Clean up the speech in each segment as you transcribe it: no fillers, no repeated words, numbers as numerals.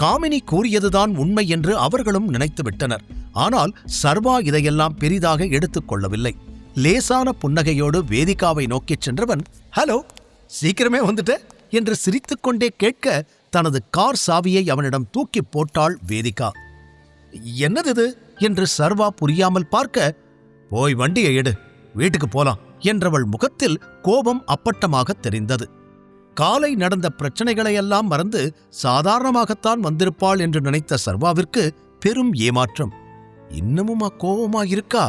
காமினி கூறியதுதான் உண்மை என்று அவர்களும் நினைத்துவிட்டனர். ஆனால் சர்வா இதையெல்லாம் பெரிதாக எடுத்துக் கொள்ளவில்லை. லேசான புன்னகையோடு வேதிகாவை நோக்கிச் சென்றவன், ஹலோ, சீக்கிரமே வந்துட்ட என்று சிரித்துக்கொண்டே கேட்க தனது கார் சாவியை அவனிடம் தூக்கி போட்டாள் வேதிகா. என்னது இது என்று சர்வா புரியாமல் பார்க்க, போய் வண்டியை எடு, வீட்டுக்கு போலாம் என்றவள் முகத்தில் கோபம் அப்பட்டமாக தெரிந்தது. காலை நடந்த பிரச்சனைகளையெல்லாம் மறந்து சாதாரணமாகத்தான் வந்திருப்பாள் என்று நினைத்த சர்வாவிற்கு பெரும் ஏமாற்றம். இன்னமும் கோபமாயிருக்கா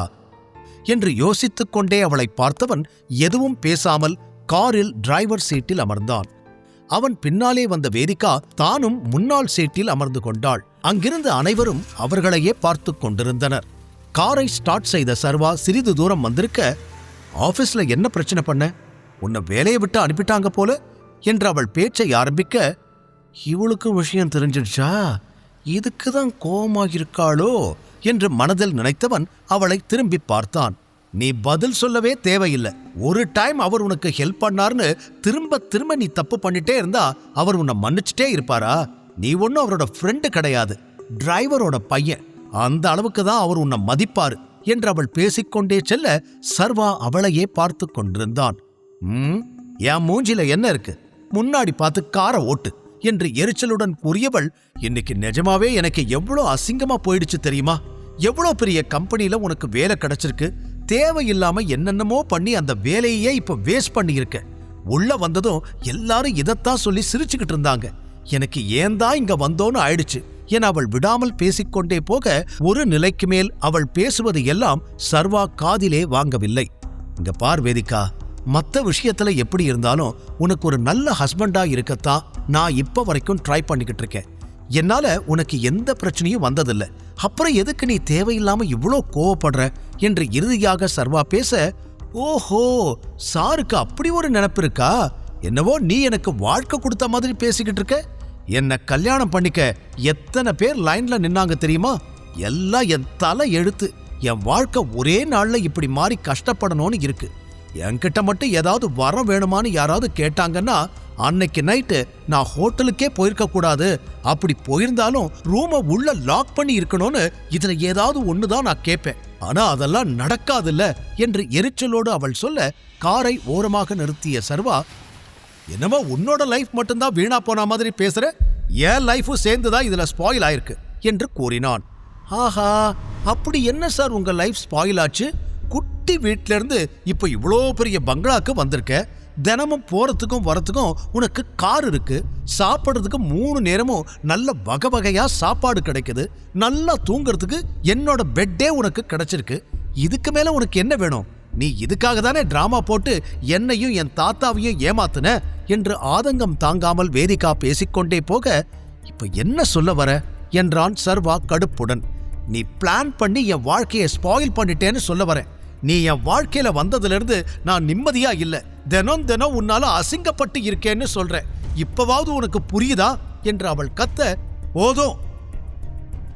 என்று யோசித்துக் கொண்டே அவளை பார்த்தவன் எதுவும் பேசாமல் காரில் டிரைவர் சீட்டில் அமர்ந்தான். அவன் பின்னாலே வந்த வேதிகா தானும் முன்னாள் சீட்டில் அமர்ந்து கொண்டாள். அங்கிருந்த அனைவரும் அவர்களையே பார்த்து கொண்டிருந்தனர். காரை ஸ்டார்ட் செய்த சர்வா சிறிது தூரம் வந்திருக்க, ஆபீஸ்ல என்ன பிரச்சனை பண்ண? உன்னை வேலையை விட்டு அனுப்பிட்டாங்க போல என்று அவள் பேச்சை ஆரம்பிக்க, இவளுக்கு விஷயம் தெரிஞ்சிடுச்சா? இதுக்குதான் கோபமாயிருக்காளோ என்று மனதில் நினைத்தவன் அவளை திரும்பி பார்த்தான். நீ பதில் சொல்லவே தேவையில்லை. ஒரு டைம் அவர் உனக்கு ஹெல்ப் பண்ணார்னு திரும்ப திரும்ப நீ தப்பு பண்ணிட்டே இருந்தா அவர் உன்னை மன்னிச்சுட்டே இருப்பாரா? நீ ஒன்னும் அவரோட ஃப்ரெண்டு கிடையாது, டிரைவரோட பையன். அந்த அளவுக்கு தான் அவர் உன்னை மதிப்பாரு என்று அவள் பேசிக்கொண்டே செல்ல சர்வா அவளையே பார்த்து கொண்டிருந்தான். என் மூஞ்சில என்ன இருக்கு? முன்னாடி பார்த்து காரை ஓட்டு என்று எரிச்சலுடன் கூறியவள், இன்னைக்கு நிஜமாவே எனக்கு எவ்வளோ அசிங்கமா போயிடுச்சு தெரியுமா? எவ்வளோ பெரிய கம்பெனில உனக்கு வேலை கிடைச்சிருக்கு, தேவையில்லாம என்னென்னமோ பண்ணி அந்த வேலையே இப்ப வேஸ்ட் பண்ணியிருக்க. உள்ள வந்ததும் எல்லாரும் இதைத்தான் சொல்லி சிரிச்சுக்கிட்டு இருந்தாங்க. எனக்கு ஏன்தான் இங்க வந்தோன்னு ஆயிடுச்சு என அவள் விடாமல் பேசிக்கொண்டே போக, ஒரு நிலைக்கு மேல் அவள் பேசுவது எல்லாம் சர்வா காதிலே வாங்கவில்லை. இங்க பார் வேதிகா, மற்ற விஷயத்துல எப்படி இருந்தாலும் உனக்கு ஒரு நல்ல ஹஸ்பண்டா இருக்கத்தான் நான் இப்ப வரைக்கும் ட்ரை பண்ணிக்கிட்டு இருக்கேன். என்னால உனக்கு எந்த பிரச்சனையும் வந்ததில்லை. அப்புறம் எதுக்கு நீ தேவையில்லாம இவ்வளோ கோவப்படுற என்று இறுதியாக சர்வா பேச, ஓஹோ, சாருக்கு அப்படி ஒரு நினைப்பு இருக்கா? என்னவோ நீ எனக்கு வாழ்க்கை கொடுத்த மாதிரி பேசிக்கிட்டு இருக்க. என்ன கல்யாணம் பண்ணிக்க எத்தனை பேர் லைன்ல நின்னாங்க தெரியுமா? எல்லாம் என் தலை எழுத்து. என் வாழ்க்கை ஒரே நாள்ல இப்படி மாறி கஷ்டப்படணும்னு இருக்கு. என்கிட்ட மட்டும் ஏதாவது வரம் வேணுமான்னு யாராவது கேட்டாங்கன்னா அன்னைக்கு நைட்டு நான் ஹோட்டலுக்கே போயிருக்க கூடாது. அப்படி போயிருந்தாலும் ரூமை உள்ள லாக் பண்ணி இருக்கணும்னு இதுல ஏதாவது ஒண்ணுதான் நான் கேட்பேன். ஆனா அதெல்லாம் நடக்காதுல்ல என்று எரிச்சலோடு அவள் சொல்ல, காரை ஓரமாக நிறுத்திய சர்வா, என்னமோ உன்னோட லைஃப் மட்டும்தான் வீணா போன மாதிரி பேசுற, என் லைஃபும் சேர்ந்துதான் இதுல ஸ்பாயில் ஆயிருக்கு என்று கூறினான். ஆஹா, அப்படி என்ன சார் உங்க லைஃப் ஸ்பாயில் ஆச்சு? குட்டி வீட்ல இருந்து இப்ப இவ்வளோ பெரிய பங்களாக்கு வந்திருக்க. தினமும் போறதுக்கும் வரத்துக்கும் உனக்கு கார் இருக்கு. சாப்பிட்றதுக்கு 3 நேரமும் நல்ல வகை வகையா சாப்பாடு கிடைக்குது. நல்லா தூங்குறதுக்கு என்னோட பெட்டே உனக்கு கிடைச்சிருக்கு. இதுக்கு மேல உனக்கு என்ன வேணும்? நீ இதுக்காக தானே டிராமா போட்டு என்னையும் என் தாத்தாவையும் ஏமாத்துன என்று ஆதங்கம் தாங்காமல் வேதிகா பேசிக்கொண்டே போக, இப்ப என்ன சொல்ல வர என்றான் சர்வா கடுப்புடன். நீ பிளான் பண்ணி என் வாழ்க்கையை ஸ்பாயில் பண்ணிட்டேன்னு சொல்ல வரேன். நீ என் வாழ்க்கையில வந்ததுல இருந்து நான் நிம்மதியா இல்ல. தினம் தினம் உன்னால அசிங்கப்பட்டு இருக்கேன்னு சொல்றேன். இப்பவாவது உனக்கு புரியுதா என்று அவள் கத்த, போதும்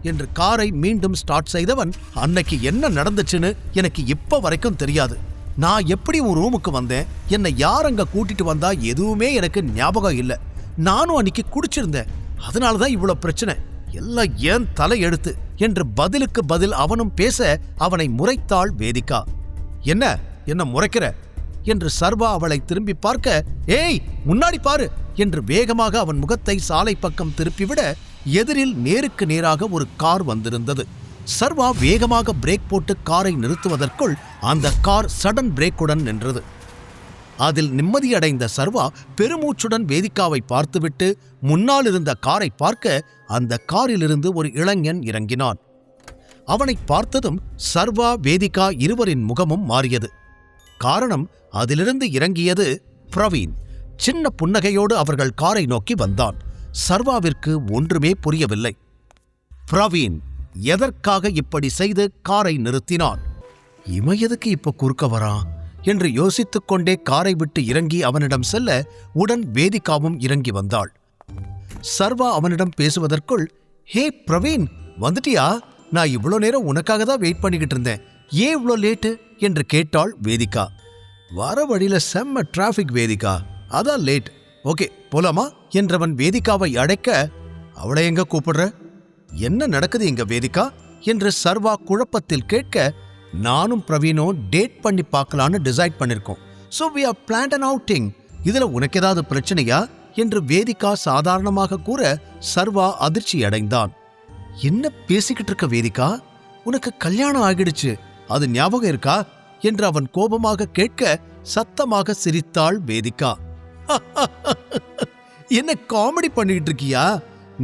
என்று காரை மீண்டும் ஸ்டார்ட் செய்தவன், அன்னைக்கு என்ன நடந்துச்சுன்னு எனக்கு இப்ப வரைக்கும் தெரியாது. நான் எப்படி உன் ரூமுக்கு வந்தேன், என்னை யார் அங்க கூட்டிட்டு வந்தா எதுவுமே எனக்கு ஞாபகம் இல்லை. நானும் அன்னைக்கு குடிச்சிருந்தேன், அதனாலதான் இவ்வளவு பிரச்சனை. எல்லாம் ஏன் தலை எடுத்து என்று பதிலுக்கு பதில் அவனும் பேச அவனை முறைத்தாள் வேதிகா. என்ன முறைக்கிற என்று சர்வா அவளை திரும்பி பார்க்க, ஏய் முன்னாடி பாரு என்று வேகமாக அவன் முகத்தை சாலை பக்கம் திருப்பிவிட, எதிரில் நேருக்கு நேராக ஒரு கார் வந்திருந்தது. சர்வா வேகமாக பிரேக் போட்டு காரை நிறுத்துவதற்குள் அந்த கார் சடன் பிரேக்குடன் நின்றது. அதில் நிம்மதியடைந்த சர்வா பெருமூச்சுடன் வேதிகாவை பார்த்துவிட்டு முன்னால் இருந்த காரை பார்க்க, அந்த காரிலிருந்து ஒரு இளைஞன் இறங்கினான். அவனை பார்த்ததும் சர்வா வேதிகா இருவரின் முகமும் மாறியது. காரணம், அதிலிருந்து இறங்கியது பிரவீன். சின்ன புன்னகையோடு அவர்கள் காரை நோக்கி வந்தான். சர்வாவிற்கு ஒன்றுமே புரியவில்லை. பிரவீன் எதற்காக இப்படி செய்து காரை நிறுத்தினான்? இவன் எதுக்கு இப்ப குறுக்க வரான் என்று யோசித்துக் கொண்டே காரை விட்டு இறங்கி அவனிடம் செல்ல, உடன் வேதிகாவும் இறங்கி வந்தாள். சர்வா அவனிடம் பேசுவதற்குள், ஹே பிரவீன், வந்துட்டியா? நான் இவ்வளோ நேரம் உனக்காக தான் வெயிட் பண்ணிக்கிட்டு இருந்தேன். ஏன் இவ்வளோ லேட்டு என்று கேட்டாள் வேதிகா. வர வழியில செம்ம டிராஃபிக் வேதிகா, அதான் லேட். ஓகே போலாமா என்றவன் வேதிகாவை அழைக்க, அவளை எங்க கூப்பிடுற? என்ன நடக்குது இங்க வேதிகா என்று சர்வா குழப்பத்தில் கேட்க, நானும் பிரவீனும் டேட் பண்ணி பார்க்கலான்னு டிசைட் பண்ணிருக்கோம். So we have planned an outing. இதுல உனக்கு ஏதாவது பிரச்சனையா என்று வேதிகா சாதாரணமாக கூற சர்வா அதிர்ச்சி அடைந்தான். என்ன பேசிக்கிட்டு இருக்க வேதிகா? உனக்கு கல்யாணம் ஆகிடுச்சு, அது ஞாபகம் இருக்கா என்று அவன் கோபமாக கேட்க சத்தமாக சிரித்தாள் வேதிகா. என்ன காமெடி பண்ணிக்கிட்டு இருக்கியா?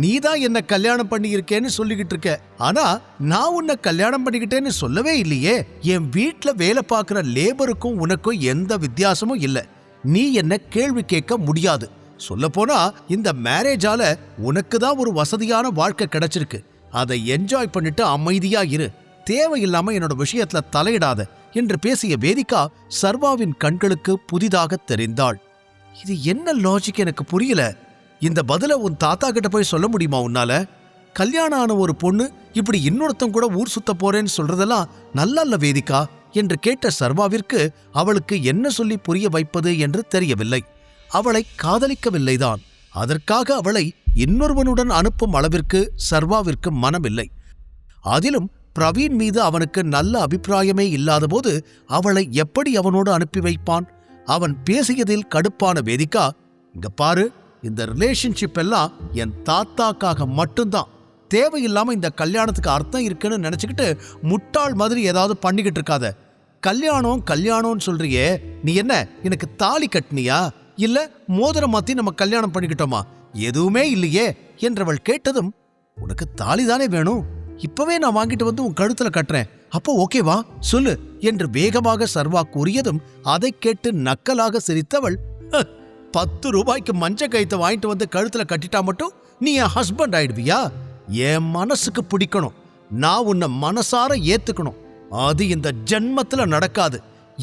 நீதான் என்ன கல்யாணம் பண்ணியிருக்கேன்னு சொல்லிக்கிட்டு இருக்க. ஆனா நான் உன்னை கல்யாணம் பண்ணிக்கிட்டேன்னு சொல்லவே இல்லையே. என் வீட்டுல வேலை பார்க்கிற லேபருக்கும் உனக்கும் எந்த வித்தியாசமும் இல்லை. நீ என்ன கேள்வி கேட்க முடியாது. சொல்ல போனா இந்த மேரேஜால உனக்கு தான் ஒரு வசதியான வாழ்க்கை கிடைச்சிருக்கு. அதை என்ஜாய் பண்ணிட்டு அமைதியா இரு. தேவையில்லாம என்னோட விஷயத்துல தலையிடாத என்று பேசிய வேதிகா சர்வாவின் கண்களுக்கு புதிதாக தெரிந்தாள். இது என்ன லாஜிக் எனக்கு புரியல. இந்த பதில உன் தாத்தா கிட்ட போய் சொல்ல முடியுமா உன்னால? கல்யாணம் ஆன ஒரு பொண்ணு இப்படி இன்னொருத்தம் கூட ஊர் சுத்த போறேன்னு சொல்றதெல்லாம் நல்ல வேதிகா என்று கேட்ட சர்வாவிற்கு அவளுக்கு என்ன சொல்லி புரிய வைப்பது என்று தெரியவில்லை. அவளை காதலிக்கவில்லைதான். அதற்காக அவளை இன்னொருவனுடன் அனுப்பும் அளவிற்கு சர்வாவிற்கு மனமில்லை. அதிலும் பிரவீன் மீது அவனுக்கு நல்ல அபிப்பிராயமே இல்லாதபோது அவளை எப்படி அவனோடு அனுப்பி வைப்பான்? அவன் பேசியதில் கடுப்பான வேதிகா, இங்க பாரு, இந்த ரிலேஷன்ஷிப் எல்லாம் என் தாத்தாக்காக மட்டும்தான். தேவையில்லாம இந்த கல்யாணத்துக்கு அர்த்தம் இருக்குன்னு நினைச்சுக்கிட்டு முட்டாள் மாதிரி ஏதாவது பண்ணிக்கிட்டு இருக்காத. கல்யாணம் கல்யாணம்னு சொல்றியே, நீ என்ன எனக்கு தாலி கட்டினியா இல்ல மோதிரம் மாத்தி நம்ம கல்யாணம் பண்ணிக்கிட்டோமா? எதுவுமே இல்லையே என்றவள் கேட்டதும், உனக்கு தாலி தானே வேணும், இப்பவே நான் வாங்கிட்டு வந்து உன் கழுத்துல கட்டுறேன், அப்போ ஓகேவா சொல்லு என்று வேகமாக சர்வா கூறியதும் அதை கேட்டு நக்கலாக சிரித்தவள், 10 ரூபாய்க்கு மஞ்ச கயித்தை வாங்கிட்டு வந்து கழுத்துல கட்டிட்டா மட்டும் நீ என் ஹஸ்பண்ட் ஆயிடுவியா? என் மனசுக்கு பிடிக்கணும், நான் உன்னை மனசார ஏத்துக்கணும். அது இந்த ஜென்மத்துல நடக்காது.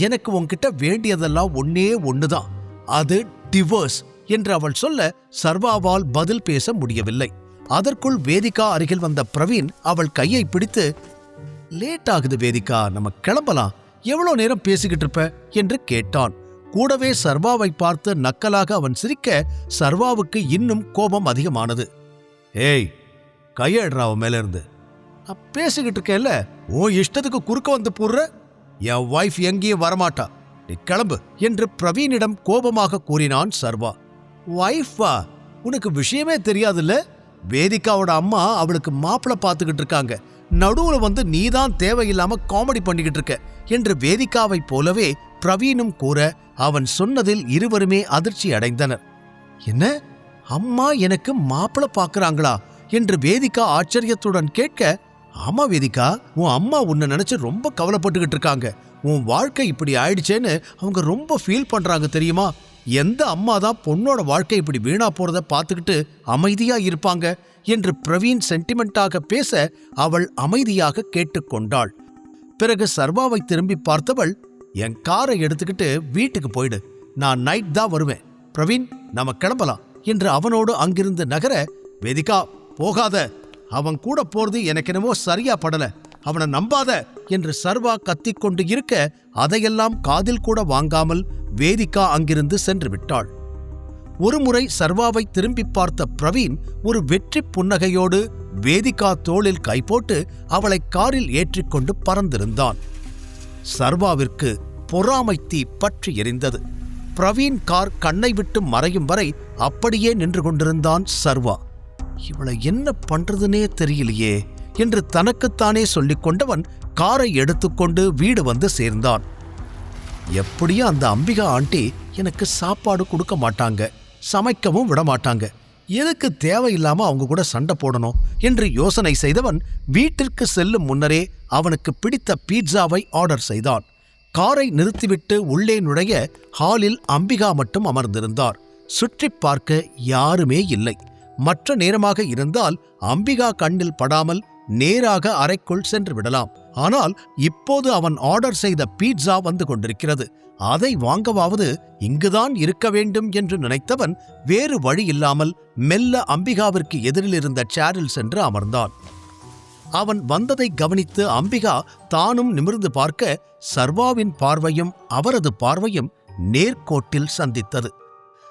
எனக்கு உன்கிட்ட வேண்டியதெல்லாம் ஒன்னே ஒண்ணுதான், அது டிவோர்ஸ் என்று அவள் சொல்ல சர்வாவால் பதில் பேச முடியவில்லை. அதற்குள் வேதிகா அருகில் வந்த பிரவீன் அவள் கையை பிடித்து, லேட் ஆகுது வேதிகா, நம்ம கிளம்பலாம், எவ்வளவு நேரம் பேசிக்கிட்டு இருப்ப என்று கேட்டான். கூடவே சர்வாவை பார்த்து நக்கலாக அவன் சிரிக்க சர்வாவுக்கு இன்னும் கோபம் அதிகமானது. ஏய், கையெடுறா அவன் மேல இருந்து. பேசிக்கிட்டு இருக்கேன்ல, ஓ இஷ்டத்துக்கு குறுக்க வந்து போடுற. என் வைஃப் எங்கேயும் வரமாட்டா, நீ கிளம்பு என்று பிரவீனிடம் கோபமாக கூறினான் சர்வா. வைஃபா? உனக்கு விஷயமே தெரியாதுல்ல? வேதிகாவோட அம்மா அவளுக்கு மாப்பிள பார்த்துக்கிட்டு இருக்காங்க. நடுவுல வந்து நீதான் தேவையில்லாம காமெடி பண்ணிக்கிட்டு இருக்க என்று வேதிகாவை போலவே பிரவீனும் கூற அவன் சொன்னதில் இருவருமே அதிர்ச்சி அடைந்தனர். என்ன, அம்மா எனக்கு மாப்பிள பார்க்கறாங்களா என்று வேதிகா ஆச்சரியத்துடன் கேட்க, ஆமா வேதிகா, உன் அம்மா உன்னை நினைச்சு ரொம்ப கவலைப்பட்டுக்கிட்டு இருக்காங்க. உன் வாழ்க்கை இப்படி ஆயிடுச்சேன்னு அவங்க ரொம்ப ஃபீல் பண்றாங்க தெரியுமா? எந்த அம்மா தான் பொண்ணோட வாழ்க்கை இப்படி வீணா போறத பார்த்துக்கிட்டு அமைதியா இருப்பாங்க என்று பிரவீன் சென்டிமெண்டாக பேச அவள் அமைதியாக கேட்டுக்கொண்டாள். பிறகு சர்வாவை திரும்பி பார்த்தவள், என் காரை எடுத்துக்கிட்டு வீட்டுக்கு போயிடு, நான் நைட் தான் வருவேன். பிரவீன், நாம கிளம்பலாம் என்று அவனோடு அங்கிருந்து நகர, வேதிகா போகாத, அவன் கூட போறது எனக்கு என்னமோ சரியா படல, அவனை நம்பாத என்று சர்வா கத்திக்கொண்டு இருக்க அதையெல்லாம் காதில் கூட வாங்காமல் வேதிகா அங்கிருந்து சென்று விட்டாள். ஒருமுறை சர்வாவை திரும்பி பார்த்த பிரவீன் ஒரு வெற்றி புன்னகையோடு வேதிகா தோளில் கை போட்டு அவளை காரில் ஏற்றிக்கொண்டு பறந்திருந்தான். சர்வாவிற்கு பொறாமை தீ பற்றி எரிந்தது. பிரவீன் கார் கண்ணை விட்டு மறையும் வரை அப்படியே நின்று கொண்டிருந்தான் சர்வா. இவளை என்ன பண்றதுனே தெரியலையே என்று தனக்குத்தானே சொல்லிக் கொண்டவன் காரை எடுத்துக்கொண்டு வீடு வந்து சேர்ந்தான். எப்படியும் அந்த அம்பிகா ஆண்டி எனக்கு சாப்பாடு கொடுக்க மாட்டாங்க, சமைக்கவும் விட மாட்டாங்க, எதுக்கு தேவையில்லாம அவங்க கூட சண்டை போடணும் என்று யோசனை செய்தவன் வீட்டிற்கு செல்லும் முன்னரே அவனுக்கு பிடித்த பீட்சாவை ஆர்டர் செய்தான். காரை நிறுத்திவிட்டு உள்ளே நுழைய ஹாலில் அம்பிகா மட்டும் அமர்ந்திருந்தார். சுற்றி பார்க்க யாருமே இல்லை. மற்ற நேரமாக இருந்தால் அம்பிகா கண்ணில் படாமல் நேராக அறைக்குள் சென்று விடலாம். ஆனால் இப்போது அவன் ஆர்டர் செய்த பீட்சா வந்து கொண்டிருக்கிறது. அதை வாங்கவாவது இங்குதான் இருக்க வேண்டும் என்று நினைத்தவன் வேறு வழி இல்லாமல் மெல்ல அம்பிகாவிற்கு எதிரில் இருந்த சேரில் சென்று அமர்ந்தான். அவன் வந்ததை கவனித்து அம்பிகா தானும் நிமிர்ந்து பார்க்க சர்வாவின் பார்வையும் அவரது பார்வையும் நேர்கோட்டில் சந்தித்தது.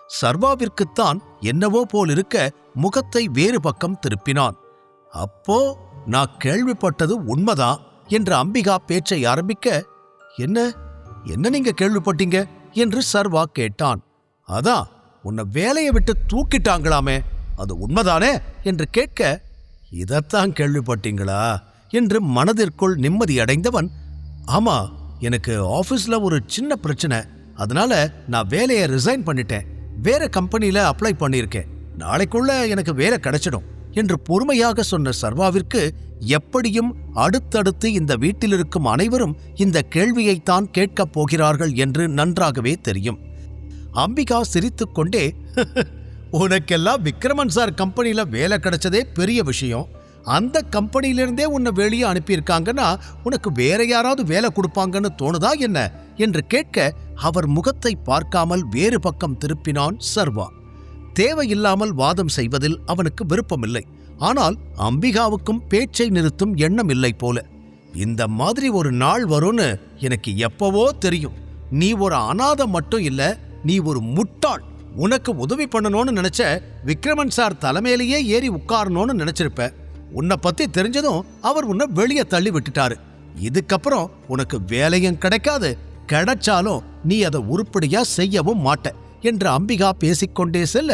சர்வாவிற்குத்தான் என்னவோ போலிருக்க முகத்தை வேறு பக்கம் திருப்பினான். அப்போ நான் கேள்விப்பட்டது உண்மைதான் என்று அம்பிகா பேச்சை ஆரம்பிக்க, என்ன என்ன நீங்க கேள்விப்பட்டீங்க என்று சர்வா கேட்டான். அதான் உன்னை வேலையை விட்டு தூக்கிட்டாங்களாமே, அது உண்மைதானே என்று கேட்க, இதத்தான் கேள்விப்பட்டீங்களா என்று மனதிற்குள் நிம்மதியடைந்தவன், ஆமா, எனக்கு ஆபீஸ்ல ஒரு சின்ன பிரச்சனை, அதனால நான் வேலையை ரிசைன் பண்ணிட்டேன், வேற கம்பெனில அப்ளை பண்ணியிருக்கேன், நாளைக்குள்ள எனக்கு வேலை கிடைச்சிடும் என்று பொறுமையாக சொன்ன சர்வாவிற்கு எப்படியும் அடுத்தடுத்து இந்த வீட்டில் இருக்கும் அனைவரும் இந்த கேள்வியைத்தான் கேட்கப் போகிறார்கள் என்று நன்றாகவே தெரியும். அம்பிகா சிரித்துக்கொண்டே, உனக்கெல்லாம் விக்ரமன் சார் கம்பெனில வேலை கிடைச்சதே பெரிய விஷயம், அந்த கம்பெனியிலிருந்தே உன்னை வெளியே அனுப்பியிருக்காங்கன்னா உனக்கு வேற யாராவது வேலை கொடுப்பாங்கன்னு தோணுதா என்ன என்று கேட்க, அவர் முகத்தை பார்க்காமல் வேறு பக்கம் திருப்பினான் சர்வா. தேவையில்லாமல் வாதம் செய்வதில் அவனுக்கு விருப்பமில்லை. ஆனால் அம்பிகாவுக்கும் பேச்சை நிறுத்தும் எண்ணம் இல்லை போல. இந்த மாதிரி ஒரு நாள் வரும்னு எனக்கு எப்பவோ தெரியும். நீ ஒரு அநாதை மட்டும் இல்ல, நீ ஒரு முட்டாள். உனக்கு உதவி பண்ணணும்னு நினைச்ச விக்ரமன் சார் தலைமையிலேயே ஏறி உட்காரணும்னு நினைச்சிருப்ப. உன்னை பத்தி தெரிஞ்சதும் அவர் உன்னை வெளியே தள்ளி விட்டுட்டாரு. இதுக்கப்புறம் உனக்கு வேலையும் கிடைக்காது, கிடைச்சாலும் நீ அதை உருப்படியா செய்யவும் மாட்ட என்று அம்பிகா பேசிக்கொண்டே செல்ல,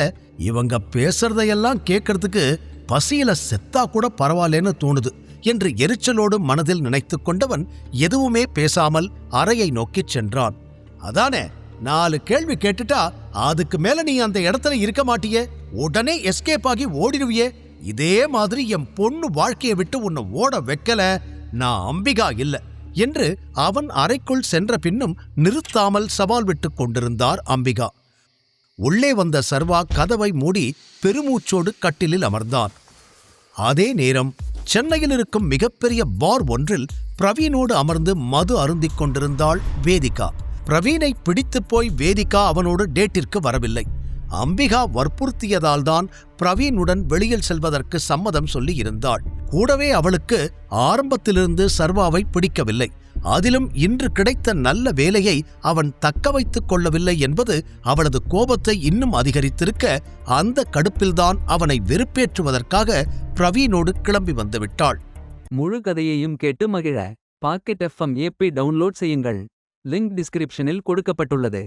இவங்க பேசுறதையெல்லாம் கேட்கறதுக்கு பசியில செத்தா கூட பரவாயில்லன்னு தோணுது என்று எரிச்சலோடு மனதில் நினைத்து கொண்டவன் எதுவுமே பேசாமல் அறையை நோக்கிச் சென்றான். அதானே, 4 கேள்வி கேட்டுட்டா அதுக்கு மேல நீ அந்த இடத்துல இருக்க மாட்டியே, உடனே எஸ்கேப் ஆகி ஓடிடுவியே. இதே மாதிரி என் பொண்ணு வாழ்க்கையை விட்டு உன்னை ஓட வைக்கல நான் அம்பிகா இல்ல என்று அவன் அறைக்குள் சென்ற பின்னும் நிறுத்தாமல் சவால் விட்டு கொண்டிருந்தார் அம்பிகா. உள்ளே வந்த சர்வா கதவை மூடி பெருமூச்சோடு கட்டிலில் அமர்ந்தான். அதே நேரம் சென்னையில் இருக்கும் மிகப்பெரிய பார் ஒன்றில் பிரவீனோடு அமர்ந்து மது அருந்திக் கொண்டிருந்தாள் வேதிகா. பிரவீனை பிடித்து போய் வேதிகா அவனோடு டேட்டிற்கு வரவில்லை. அம்பிகா வற்புறுத்தியதால்தான் பிரவீனுடன் வெளியில் செல்வதற்கு சம்மதம் சொல்லி இருந்தாள். கூடவே அவளுக்கு ஆரம்பத்திலிருந்து சர்வாவை பிடிக்கவில்லை. அதிலும் இன்று கிடைத்த நல்ல வேலையை அவன் தக்க வைத்துக் கொள்ளவில்லை என்பது அவளது கோபத்தை இன்னும் அதிகரித்திருக்க, அந்த கடுப்பில்தான் அவனை வெறுப்பேற்றுவதற்காக பிரவீனோடு கிளம்பி வந்துவிட்டாள். முழு கதையையும் கேட்டு மகிழ பாக்கெட் FM APP டவுன்லோட் செய்யுங்கள். லிங்க் டிஸ்கிரிப்ஷனில் கொடுக்கப்பட்டுள்ளது.